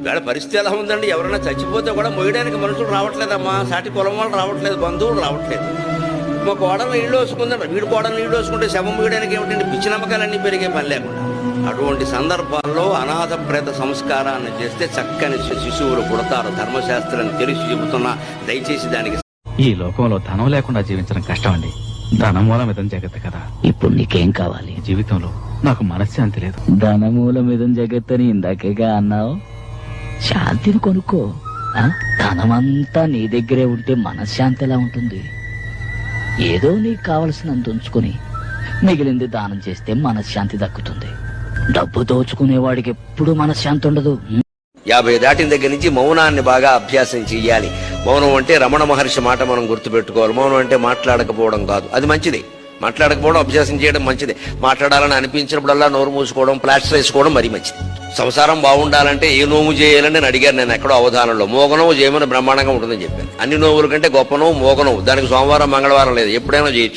వేళ పరిస్థితి ఎలా ఉందండి? ఎవరైనా చచ్చిపోతే కూడా మొయ్యడానికి మనుషులు రావట్లేదమ్మా, సాటి కులం వాళ్ళు రావట్లేదు, బంధువులు రావట్లేదు. మా కోడలు నీళ్ళు వేసుకుందంట, వీడు కోడలు నీళ్ళు వేసుకుంటే శవం మొయ్యడానికి ఏమిటండి? పిచ్చి నమ్మకాలన్నీ పెరిగే పని లేకుండా. అటువంటి సందర్భాల్లో అనాథ ప్రేత సంస్కారాన్ని చేస్తే చక్కని శిశువులు పుడతారు. ధర్మశాస్త్రాన్ని తెలిసి చెబుతున్నా, దయచేసి దానికి. ఈ లోకంలో ధనం లేకుండా జీవించడం కష్టం అండి. ధనమూలమిదం జగత్ కదా. ఇప్పుడు నీకేం కావాలి? జీవితంలో నాకు మనశ్శాంతి లేదు. ధనమూలమిదం జగత్ అని ఇందాకేగా అన్నావు. శాంతిని కొనుక్కో. ధనమంతా నీ దగ్గరే ఉంటే మనశ్శాంతి ఎలా ఉంటుంది? ఏదో నీకు కావలసినంత ఉంచుకొని మిగిలింది దానం చేస్తే మనశ్శాంతి దక్కుతుంది. డబ్బు దోచుకునేవాడికి ఎప్పుడు మనశ్శాంతి ఉండదు. 50 దాటిన దగ్గర నుంచి మౌనాన్ని బాగా అభ్యాసం చెయ్యాలి. మౌనం అంటే రమణ మహర్షి మాట మనం గుర్తుపెట్టుకోవాలి. మౌనం అంటే మాట్లాడకపోవడం కాదు, అది మంచిది. మాట్లాడకపోవడం అభ్యాసం చేయడం మంచిది. మాట్లాడాలని అనిపించినప్పుడల్లా నోరు మూసుకోవడం, ప్లాస్టర్ వేసుకోవడం మరీ మంచిది. సంసారం బాగుండాలంటే ఏ నోము చేయాలని నేను అడిగాను. నేను ఎక్కడో అవధానంలో మోగనోవు చేయమని బ్రహ్మాండంగా ఉంటుందని చెప్పాను. అన్ని నోవుల కంటే గొప్ప నోవు మోగనోవు. దానికి సోమవారం మంగళవారం లేదు, ఎప్పుడైనా చేయొచ్చు.